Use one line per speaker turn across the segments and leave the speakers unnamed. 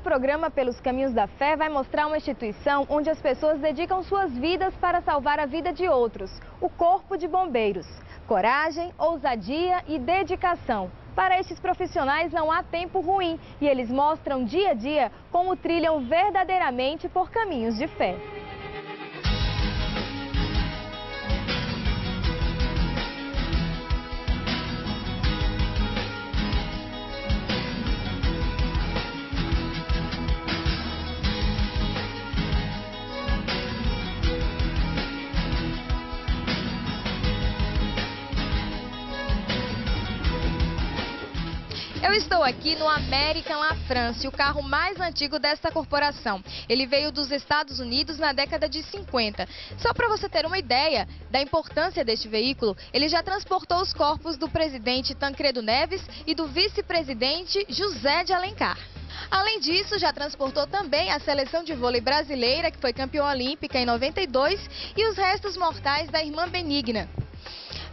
programa Pelos Caminhos da Fé vai mostrar uma instituição onde as pessoas dedicam suas vidas para salvar a vida de outros, o Corpo de Bombeiros. Coragem, ousadia e dedicação. Para estes profissionais não há tempo ruim e eles mostram dia a dia como trilham verdadeiramente por caminhos de fé. Eu estou aqui no American La France, o carro mais antigo desta corporação. Ele veio dos Estados Unidos na década de 50. Só para você ter uma ideia da importância deste veículo, ele já transportou os corpos do presidente Tancredo Neves e do vice-presidente José de Alencar. Além disso, já transportou também a seleção de vôlei brasileira, que foi campeã olímpica em 92, e os restos mortais da irmã Benigna.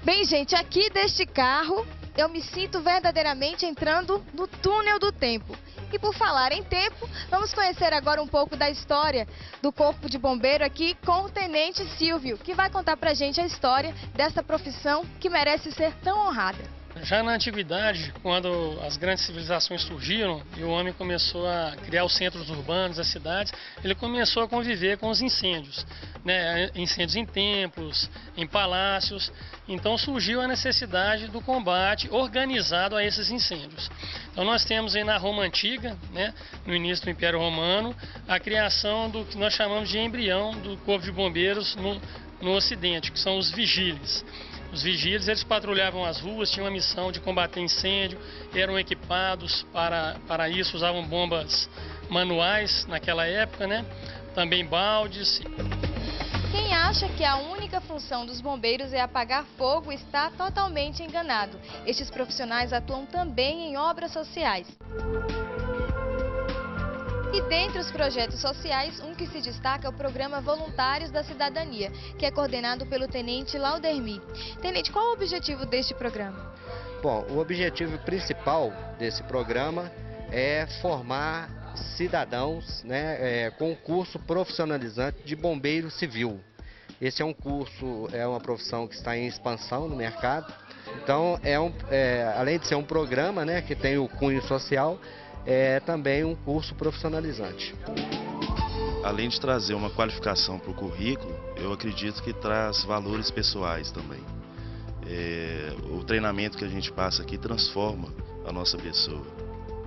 Bem, gente, aqui deste carro eu me sinto verdadeiramente entrando no túnel do tempo. E por falar em tempo, vamos conhecer agora um pouco da história do Corpo de Bombeiro aqui com o Tenente Silvio, que vai contar pra gente a história dessa profissão que merece ser tão honrada.
Já na antiguidade, quando as grandes civilizações surgiram e o homem começou a criar os centros urbanos, as cidades, ele começou a conviver com os incêndios, né? Incêndios em templos, em palácios. Então surgiu a necessidade do combate organizado a esses incêndios. Então nós temos aí na Roma Antiga, né, no início do Império Romano, a criação do que nós chamamos de embrião do Corpo de Bombeiros no Ocidente, que são os vigílios. Os vigílios, eles patrulhavam as ruas, tinham a missão de combater incêndio, eram equipados para isso, usavam bombas manuais naquela época, né? Também baldes.
Quem acha que a única função dos bombeiros é apagar fogo está totalmente enganado. Estes profissionais atuam também em obras sociais. E dentre os projetos sociais, um que se destaca é o programa Voluntários da Cidadania, que é coordenado pelo Tenente Laudermi. Tenente, qual o objetivo deste programa?
Bom, o objetivo principal desse programa é formar cidadãos, né, com um curso profissionalizante de bombeiro civil. Esse é um curso, é uma profissão que está em expansão no mercado. Então, além de ser um programa, né, que tem o cunho social, é também um curso profissionalizante.
Além de trazer uma qualificação para o currículo, eu acredito que traz valores pessoais também. O treinamento que a gente passa aqui transforma a nossa pessoa.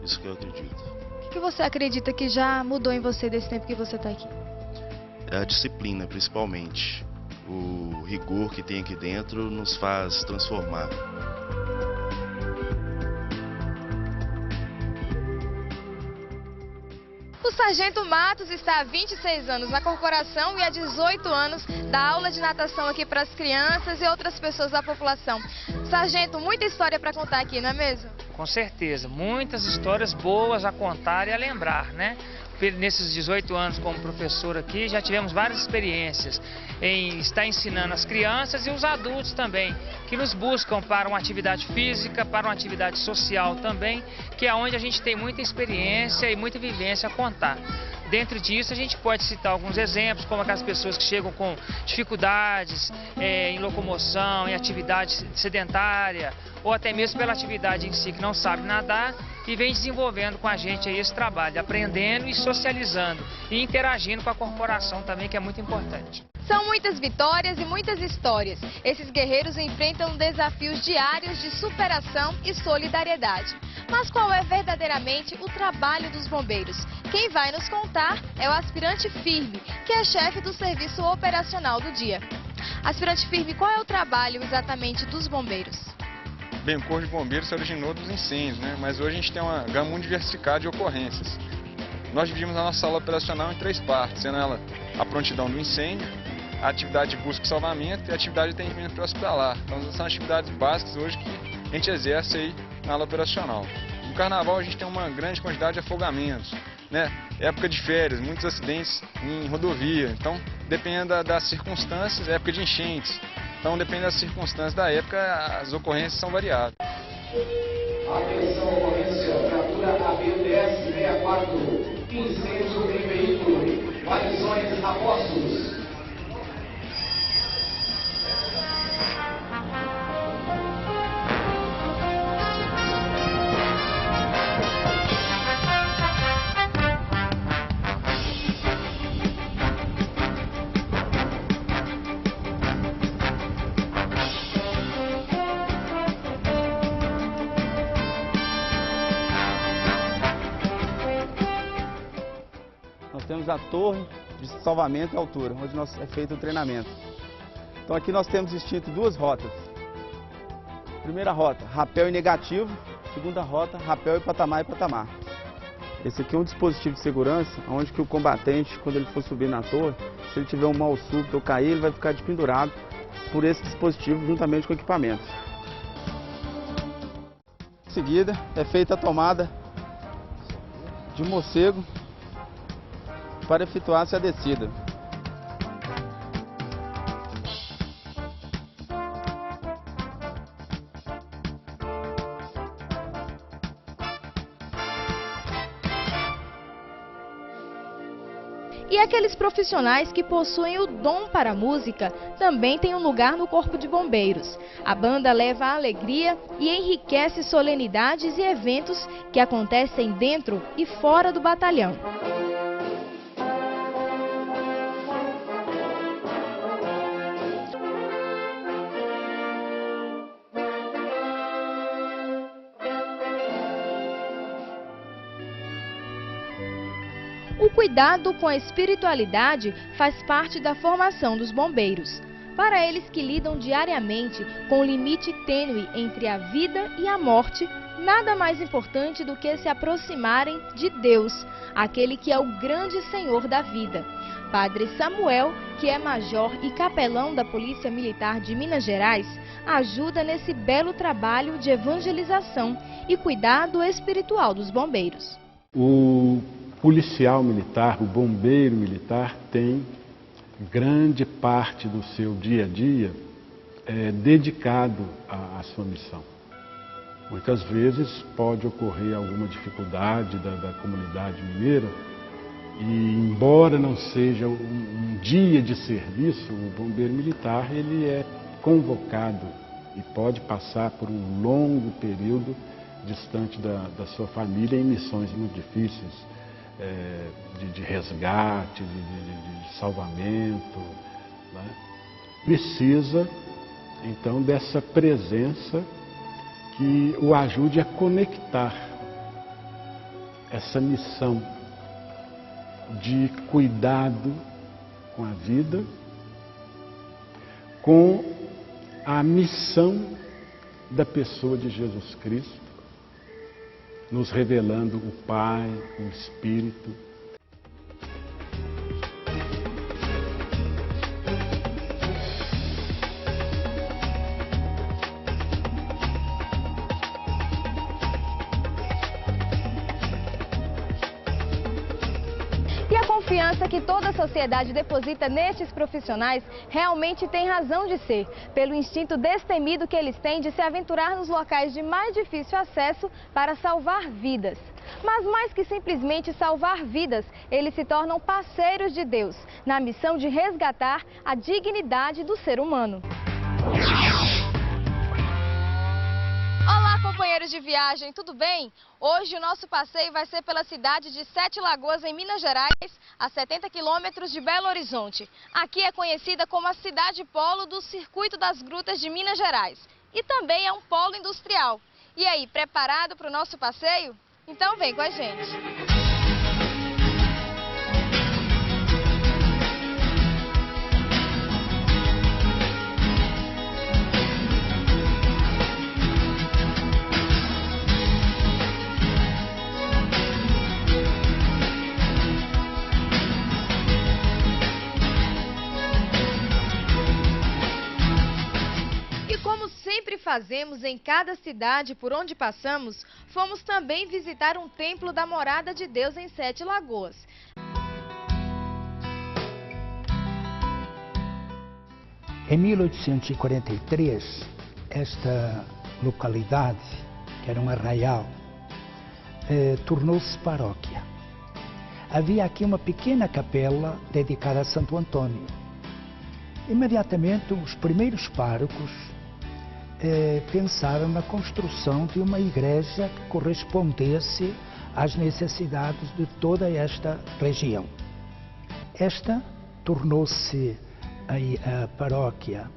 Isso que eu acredito.
O que você acredita que já mudou em você desse tempo que você está aqui?
A disciplina, principalmente. O rigor que tem aqui dentro nos faz transformar.
O Sargento Matos está há 26 anos na corporação e há 18 anos dá aula de natação aqui para as crianças e outras pessoas da população. Sargento, muita história para contar aqui, não é mesmo?
Com certeza, muitas histórias boas a contar e a lembrar, né? Nesses 18 anos como professor aqui, já tivemos várias experiências em estar ensinando as crianças e os adultos também, que nos buscam para uma atividade física, para uma atividade social também, que é onde a gente tem muita experiência e muita vivência a contar. Dentro disso, a gente pode citar alguns exemplos, como aquelas pessoas que chegam com dificuldades em locomoção, em atividade sedentária, ou até mesmo pela atividade em si que não sabe nadar e vem desenvolvendo com a gente aí esse trabalho, aprendendo e socializando e interagindo com a corporação também, que é muito importante.
São muitas vitórias e muitas histórias. Esses guerreiros enfrentam desafios diários de superação e solidariedade. Mas qual é verdadeiramente o trabalho dos bombeiros? Quem vai nos contar é o aspirante Firme, que é chefe do serviço operacional do dia. Aspirante Firme, qual é o trabalho exatamente dos bombeiros?
Bem, o Corpo de Bombeiros se originou dos incêndios, né? Mas hoje a gente tem uma gama muito diversificada de ocorrências. Nós dividimos a nossa sala operacional em 3 partes, sendo ela a prontidão do incêndio, a atividade de busca e salvamento e a atividade de atendimento pré-hospitalar. Então, essas são atividades básicas hoje que a gente exerce aí na ala operacional. No carnaval a gente tem uma grande quantidade de afogamentos, né? Época de férias, muitos acidentes em rodovia. Então, dependendo das circunstâncias, época de enchentes. Então, depende das circunstâncias da época, as ocorrências são variadas.
Atenção, ocorrência, fratura ABTS 64. Incêndio em veículo. Guarnições Apóstolos.
Nós temos a torre de salvamento e altura, onde é feito o treinamento. Então aqui nós temos distinto duas rotas. Primeira rota, rapel e negativo. Segunda rota, rapel e patamar. Esse aqui é um dispositivo de segurança, onde que o combatente, quando ele for subir na torre, se ele tiver um mal súbito ou cair, ele vai ficar pendurado por esse dispositivo juntamente com o equipamento. Em seguida, é feita a tomada de morcego para efetuar-se a descida.
E aqueles profissionais que possuem o dom para a música também têm um lugar no Corpo de Bombeiros. A banda leva a alegria e enriquece solenidades e eventos que acontecem dentro e fora do batalhão. O cuidado com a espiritualidade faz parte da formação dos bombeiros. Para eles que lidam diariamente com o limite tênue entre a vida e a morte, nada mais importante do que se aproximarem de Deus, aquele que é o grande Senhor da vida. Padre Samuel, que é major e capelão da Polícia Militar de Minas Gerais, ajuda nesse belo trabalho de evangelização e cuidado espiritual dos bombeiros.
O policial militar, o bombeiro militar, tem grande parte do seu dia a dia dedicado à sua missão. Muitas vezes pode ocorrer alguma dificuldade da comunidade mineira e, embora não seja um dia de serviço, o bombeiro militar ele é convocado e pode passar por um longo período distante da sua família em missões muito difíceis, de resgate, de salvamento, né? Precisa, então, dessa presença que o ajude a conectar essa missão de cuidado com a vida, com a missão da pessoa de Jesus Cristo, nos revelando o Pai, o Espírito.
E a confiança que toda a sociedade deposita nestes profissionais realmente tem razão de ser, pelo instinto destemido que eles têm de se aventurar nos locais de mais difícil acesso para salvar vidas. Mas mais que simplesmente salvar vidas, eles se tornam parceiros de Deus, na missão de resgatar a dignidade do ser humano. Olá, companheiros de viagem, tudo bem? Hoje o nosso passeio vai ser pela cidade de Sete Lagoas, em Minas Gerais, a 70 quilômetros de Belo Horizonte. Aqui é conhecida como a cidade polo do Circuito das Grutas de Minas Gerais. E também é um polo industrial. E aí, preparado para o nosso passeio? Então vem com a gente! Sempre fazemos em cada cidade por onde passamos, fomos também visitar um templo da Morada de Deus em Sete Lagoas.
Em 1843, esta localidade, que era um arraial, tornou-se paróquia. havia aqui uma pequena capela dedicada a Santo Antônio. Imediatamente, os primeiros párocos pensaram na construção de uma igreja que correspondesse às necessidades de toda esta região. Esta tornou-se a paróquia,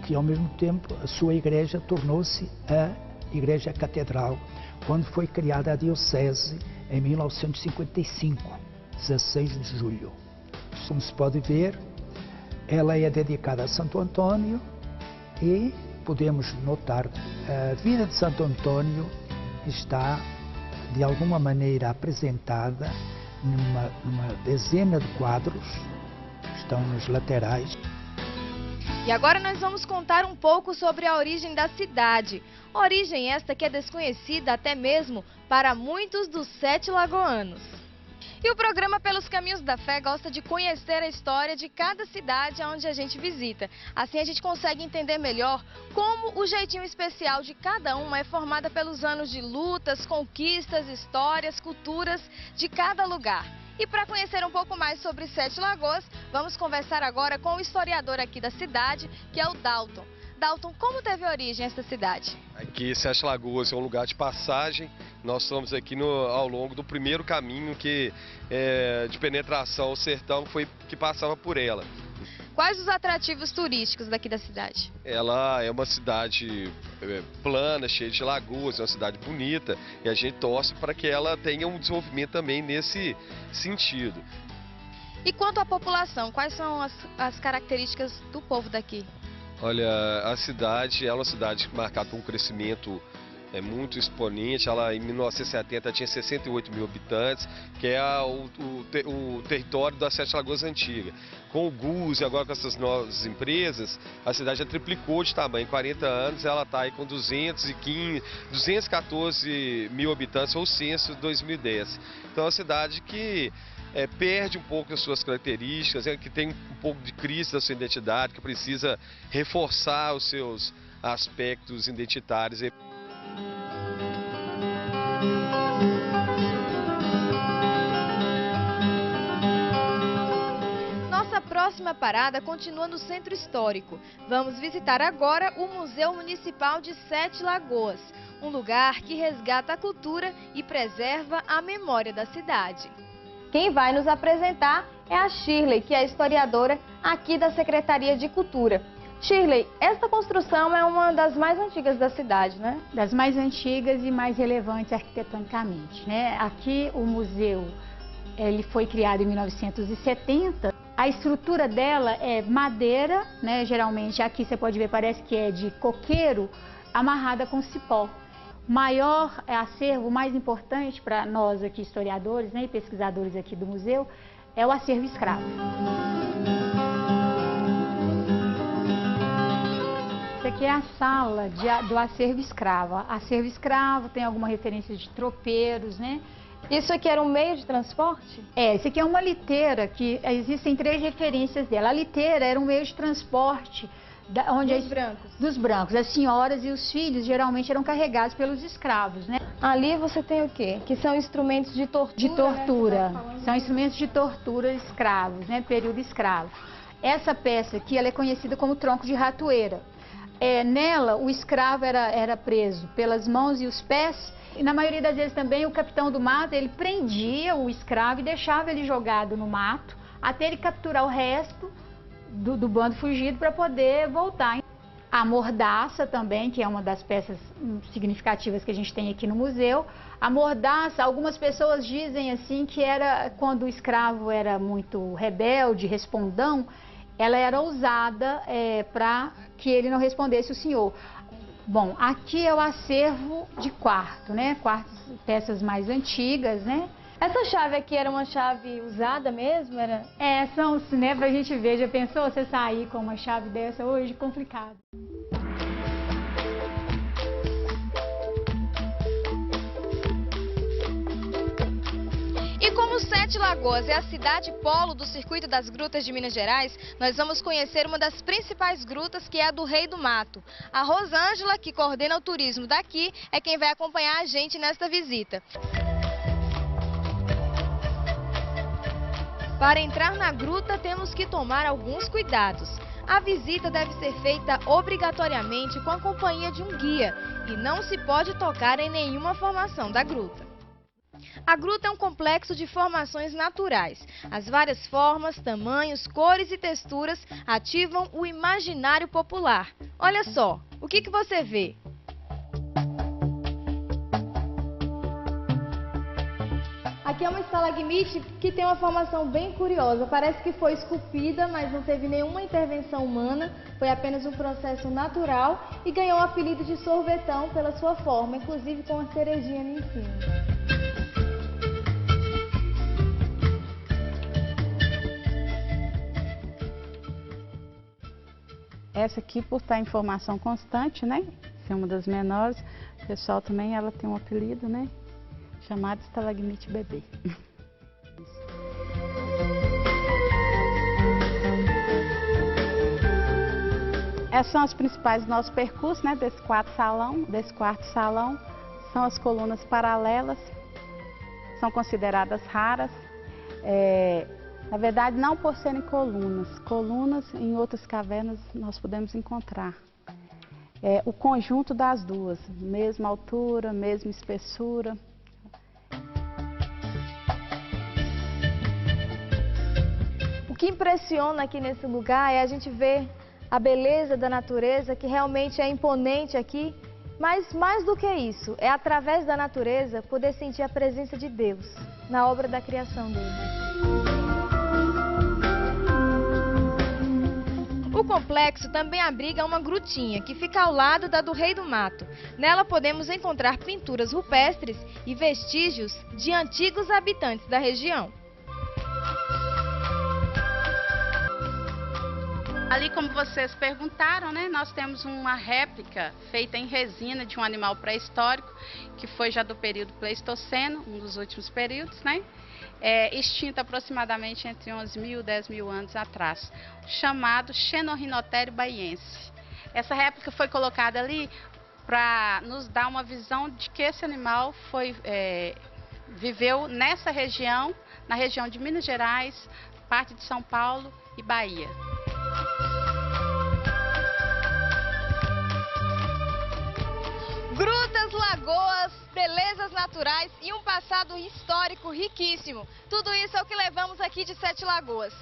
que ao mesmo tempo a sua igreja tornou-se a igreja catedral, quando foi criada a diocese em 1955, 16 de julho. Como se pode ver, ela é dedicada a Santo Antônio e podemos notar a vida de Santo Antônio está de alguma maneira apresentada numa dezena de quadros que estão nos laterais.
E agora nós vamos contar um pouco sobre a origem da cidade. Origem esta que é desconhecida até mesmo para muitos dos 7 lagoanos. E o programa Pelos Caminhos da Fé gosta de conhecer a história de cada cidade onde a gente visita. Assim a gente consegue entender melhor como o jeitinho especial de cada uma é formada pelos anos de lutas, conquistas, histórias, culturas de cada lugar. E para conhecer um pouco mais sobre 7 Lagoas, vamos conversar agora com o historiador aqui da cidade, que é o Dalton. Dalton, como teve origem essa cidade?
Aqui, 7 Lagoas é um lugar de passagem. Nós estamos aqui ao longo do primeiro caminho de penetração ao sertão que passava por ela.
Quais os atrativos turísticos daqui da cidade?
Ela é uma cidade plana, cheia de lagoas, é uma cidade bonita e a gente torce para que ela tenha um desenvolvimento também nesse sentido.
E quanto à população, quais são as características do povo daqui?
Olha, a cidade é uma cidade marcada por um crescimento muito exponente. Ela em 1970 tinha 68 mil habitantes, que é o território das 7 Lagoas Antigas. Com o GUS e agora com essas novas empresas, a cidade já triplicou de tamanho. Em 40 anos ela está aí com 214 mil habitantes, ou o censo de 2010. Então é uma cidade que perde um pouco das suas características, que tem um pouco de crise da sua identidade, que precisa reforçar os seus aspectos identitários.
Nossa próxima parada continua no Centro Histórico. Vamos visitar agora o Museu Municipal de 7 Lagoas, um lugar que resgata a cultura e preserva a memória da cidade. Quem vai nos apresentar é a Shirley, que é historiadora aqui da Secretaria de Cultura. Shirley, esta construção é uma das mais antigas da cidade, né?
Das mais antigas e mais relevantes arquitetonicamente, né? Aqui o museu, ele foi criado em 1970. A estrutura dela é madeira, né? Geralmente aqui você pode ver, parece que é de coqueiro, amarrada com cipó. Maior acervo, mais importante para nós aqui historiadores, né, e pesquisadores aqui do museu, é o acervo escravo. Isso aqui é a sala do acervo escravo. Acervo escravo tem alguma referência de tropeiros, né?
Isso aqui era um meio de transporte?
Isso aqui é uma liteira, que existem 3 referências dela. A liteira era um meio de transporte dos brancos. As senhoras e os filhos geralmente eram carregados pelos escravos, né?
Ali você tem o quê? Que são instrumentos de tortura.
De tortura.
Né?
São instrumentos de tortura escravos, né? Período escravo. Essa peça aqui, ela é conhecida como tronco de ratoeira. Nela, o escravo era preso pelas mãos e os pés. E na maioria das vezes também o capitão do mato, ele prendia o escravo e deixava ele jogado no mato até ele capturar o resto do bando fugido para poder voltar. A mordaça também, que é uma das peças significativas que a gente tem aqui no museu. A mordaça, algumas pessoas dizem assim que era quando o escravo era muito rebelde, respondão, ela era usada para que ele não respondesse o senhor. Bom, aqui é o acervo de quarto, né? Quartos, peças mais antigas, né?
Essa chave aqui era uma chave usada mesmo?
São, né, pra gente ver. Já pensou você sair com uma chave dessa hoje? Complicado.
E como 7 Lagoas é a cidade polo do Circuito das Grutas de Minas Gerais, nós vamos conhecer uma das principais grutas, que é a do Rei do Mato. A Rosângela, que coordena o turismo daqui, é quem vai acompanhar a gente nesta visita. Para entrar na gruta, temos que tomar alguns cuidados. A visita deve ser feita obrigatoriamente com a companhia de um guia e não se pode tocar em nenhuma formação da gruta. A gruta é um complexo de formações naturais. As várias formas, tamanhos, cores e texturas ativam o imaginário popular. Olha só, o que você vê? Aqui é uma estalagmite que tem uma formação bem curiosa. Parece que foi esculpida, mas não teve nenhuma intervenção humana. Foi apenas um processo natural e ganhou o apelido de sorvetão pela sua forma, inclusive com uma cerejinha ali em cima.
Essa aqui, por estar em formação constante, né? Ser uma das menores, o pessoal também, ela tem um apelido, né? Chamado estalagmite bebê. Essas são as principais do nosso percurso, né? Desse quarto salão. São as colunas paralelas, são consideradas raras. Na verdade, não por serem colunas. Colunas em outras cavernas nós podemos encontrar. O conjunto das duas, mesma altura, mesma espessura.
O que impressiona aqui nesse lugar é a gente ver a beleza da natureza, que realmente é imponente aqui, mas mais do que isso, é através da natureza poder sentir a presença de Deus na obra da criação dele. O complexo também abriga uma grutinha que fica ao lado da do Rei do Mato. Nela podemos encontrar pinturas rupestres e vestígios de antigos habitantes da região.
Ali, como vocês perguntaram, né, nós temos uma réplica feita em resina de um animal pré-histórico, que foi já do período Pleistoceno, um dos últimos períodos, né? Extinto aproximadamente entre 11.000 e 10.000 anos atrás, chamado Xenorhinotério baiense. Essa réplica foi colocada ali para nos dar uma visão de que esse animal viveu nessa região, na região de Minas Gerais, parte de São Paulo e Bahia.
Grutas, lagoas, belezas naturais e um passado histórico riquíssimo. Tudo isso é o que levamos aqui de Sete Lagoas.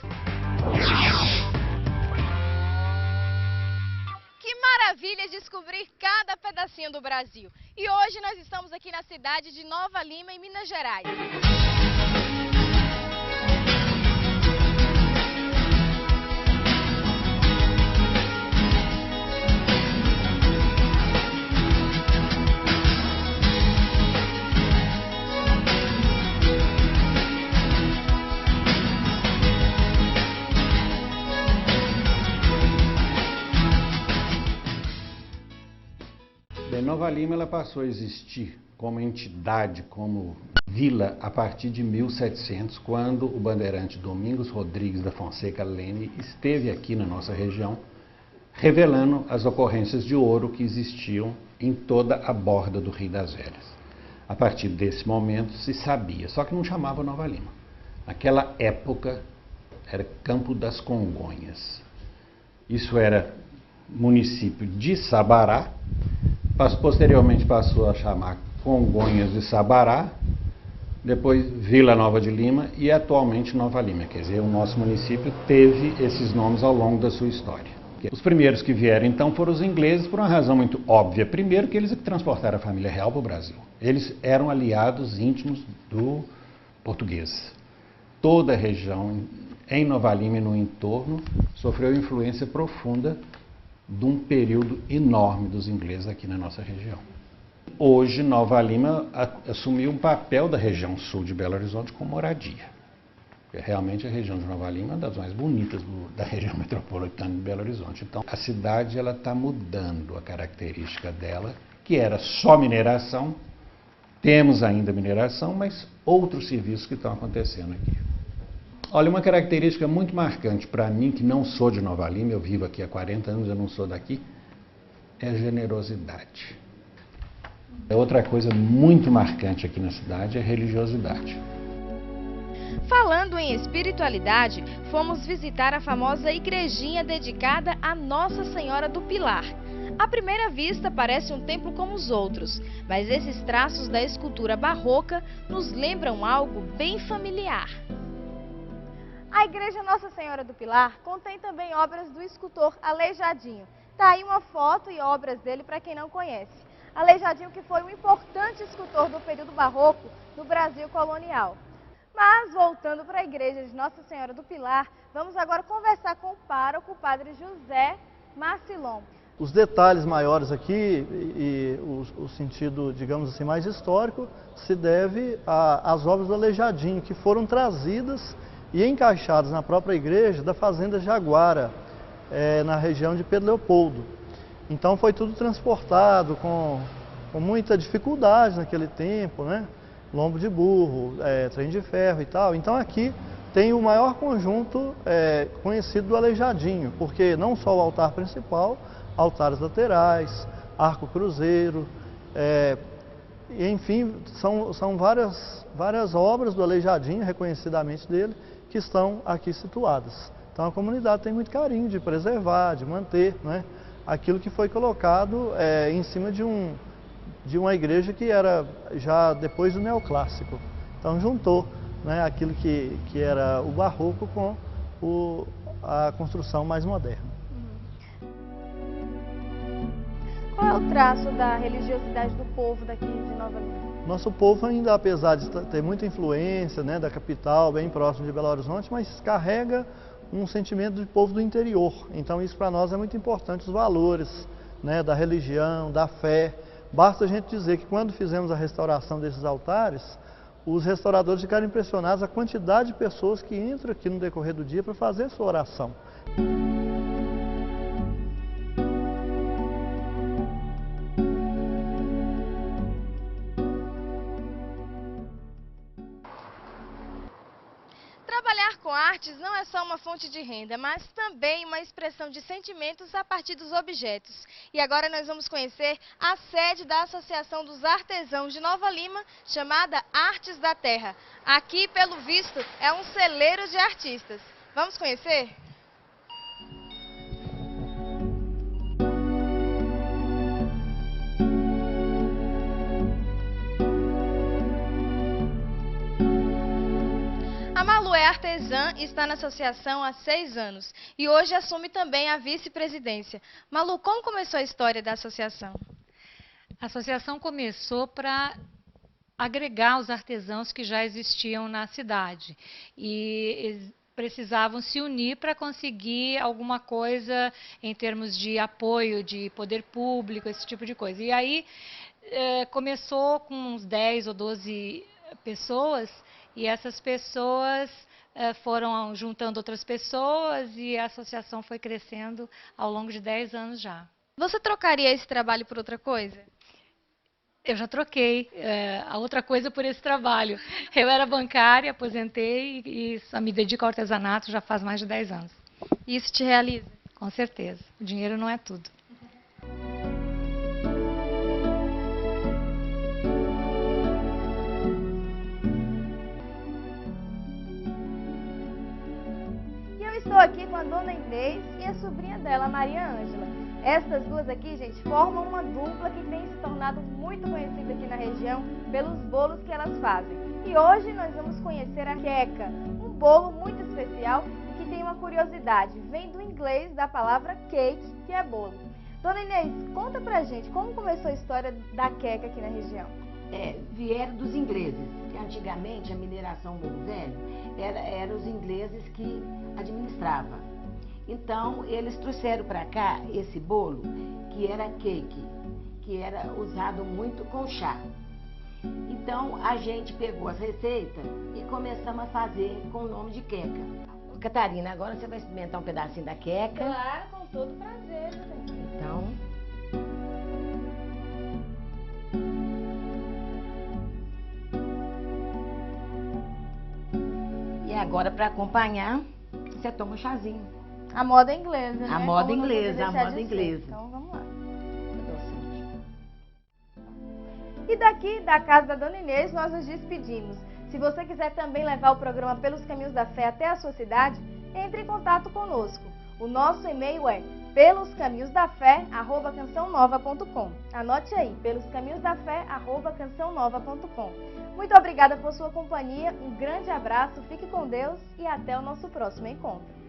Que maravilha descobrir cada pedacinho do Brasil. E hoje nós estamos aqui na cidade de Nova Lima, em Minas Gerais.
Nova Lima ela passou a existir como entidade, como vila, a partir de 1700, quando o bandeirante Domingos Rodrigues da Fonseca Leme esteve aqui na nossa região, revelando as ocorrências de ouro que existiam em toda a borda do Rio das Velhas. A partir desse momento se sabia, só que não chamava Nova Lima. Naquela época era Campo das Congonhas. Isso era município de Sabará. Posteriormente passou a chamar Congonhas de Sabará, depois Vila Nova de Lima e atualmente Nova Lima. Quer dizer, o nosso município teve esses nomes ao longo da sua história. Os primeiros que vieram então foram os ingleses por uma razão muito óbvia. Primeiro que eles transportaram a família real para o Brasil. Eles eram aliados íntimos do português. Toda a região em Nova Lima e no entorno sofreu influência profunda de um período enorme dos ingleses aqui na nossa região. Hoje, Nova Lima assumiu um papel da região sul de Belo Horizonte como moradia. Realmente a região de Nova Lima é uma das mais bonitas da região metropolitana de Belo Horizonte. Então, a cidade está mudando a característica dela, que era só mineração. Temos ainda mineração, mas outros serviços que estão acontecendo aqui. Olha, uma característica muito marcante para mim, que não sou de Nova Lima, eu vivo aqui há 40 anos, eu não sou daqui, é a generosidade. Outra coisa muito marcante aqui na cidade é a religiosidade.
Falando em espiritualidade, fomos visitar a famosa igrejinha dedicada a Nossa Senhora do Pilar. À primeira vista parece um templo como os outros, mas esses traços da escultura barroca nos lembram algo bem familiar.
A igreja Nossa Senhora do Pilar contém também obras do escultor Aleijadinho. Tá aí uma foto e obras dele para quem não conhece. Aleijadinho, que foi um importante escultor do período barroco no Brasil colonial. Mas, voltando para a igreja de Nossa Senhora do Pilar, vamos agora conversar com o pároco, o padre José Marcilon.
Os detalhes maiores aqui e o sentido, digamos assim, mais histórico, se deve às obras do Aleijadinho, que foram trazidas e encaixadas na própria igreja da Fazenda Jaguara, na região de Pedro Leopoldo. Então foi tudo transportado com muita dificuldade naquele tempo, né? Lombo de burro, trem de ferro e tal. Então aqui tem o maior conjunto conhecido do Aleijadinho, porque não só o altar principal, altares laterais, arco cruzeiro, enfim, são várias obras do Aleijadinho, reconhecidamente dele, que estão aqui situadas. Então a comunidade tem muito carinho de preservar, de manter, né, aquilo que foi colocado em cima de uma igreja que era já depois do neoclássico. Então juntou, né, aquilo que era o barroco com a construção mais moderna.
Qual é o traço da religiosidade do povo daqui de Nova Lima?
Nosso povo ainda, apesar de ter muita influência, né, da capital, bem próximo de Belo Horizonte, mas carrega um sentimento de povo do interior. Então isso para nós é muito importante, os valores, né, da religião, da fé. Basta a gente dizer que quando fizemos a restauração desses altares, os restauradores ficaram impressionados com a quantidade de pessoas que entram aqui no decorrer do dia para fazer sua oração.
Trabalhar com artes não é só uma fonte de renda, mas também uma expressão de sentimentos a partir dos objetos. E agora nós vamos conhecer a sede da Associação dos Artesãos de Nova Lima, chamada Artes da Terra. Aqui, pelo visto, é um celeiro de artistas. Vamos conhecer? A Malu é artesã e está na associação há 6 anos e hoje assume também a vice-presidência. Malu, como começou a história da associação?
A associação começou para agregar os artesãos que já existiam na cidade e eles precisavam se unir para conseguir alguma coisa em termos de apoio de poder público, esse tipo de coisa. E aí começou com uns 10 ou 12 pessoas. E essas pessoas foram juntando outras pessoas e a associação foi crescendo ao longo de 10 anos já.
Você trocaria esse trabalho por outra coisa?
Eu já troquei a outra coisa por esse trabalho. Eu era bancária, aposentei e me dedico ao artesanato já faz mais de 10 anos.
E isso te realiza?
Com certeza. O dinheiro não é tudo.
Estou aqui com a dona Inês e a sobrinha dela, a Maria Ângela. Essas duas aqui, gente, formam uma dupla que tem se tornado muito conhecida aqui na região pelos bolos que elas fazem. E hoje nós vamos conhecer a queca, um bolo muito especial que tem uma curiosidade. Vem do inglês da palavra cake, que é bolo. Dona Inês, conta pra gente como começou a história da queca aqui na região.
Vieram dos ingleses, que antigamente a mineração Morro Velho eram os ingleses que administravam. Então eles trouxeram para cá esse bolo que era cake, que era usado muito com chá. Então a gente pegou as receitas e começamos a fazer com o nome de queca. Catarina, agora você vai experimentar um pedacinho da queca.
Claro, com todo prazer, gente.
Então... E agora, para acompanhar, você toma um chazinho.
A moda inglesa, né?
A moda inglesa, a moda inglesa.
Então, vamos lá. E daqui, da casa da Dona Inês, nós nos despedimos. Se você quiser também levar o programa Pelos Caminhos da Fé até a sua cidade, entre em contato conosco. O nosso e-mail é peloscaminhosdafé@cançãonova.com. Anote aí, peloscaminhosdafé@cançãonova.com. Muito obrigada por sua companhia, um grande abraço, fique com Deus e até o nosso próximo encontro.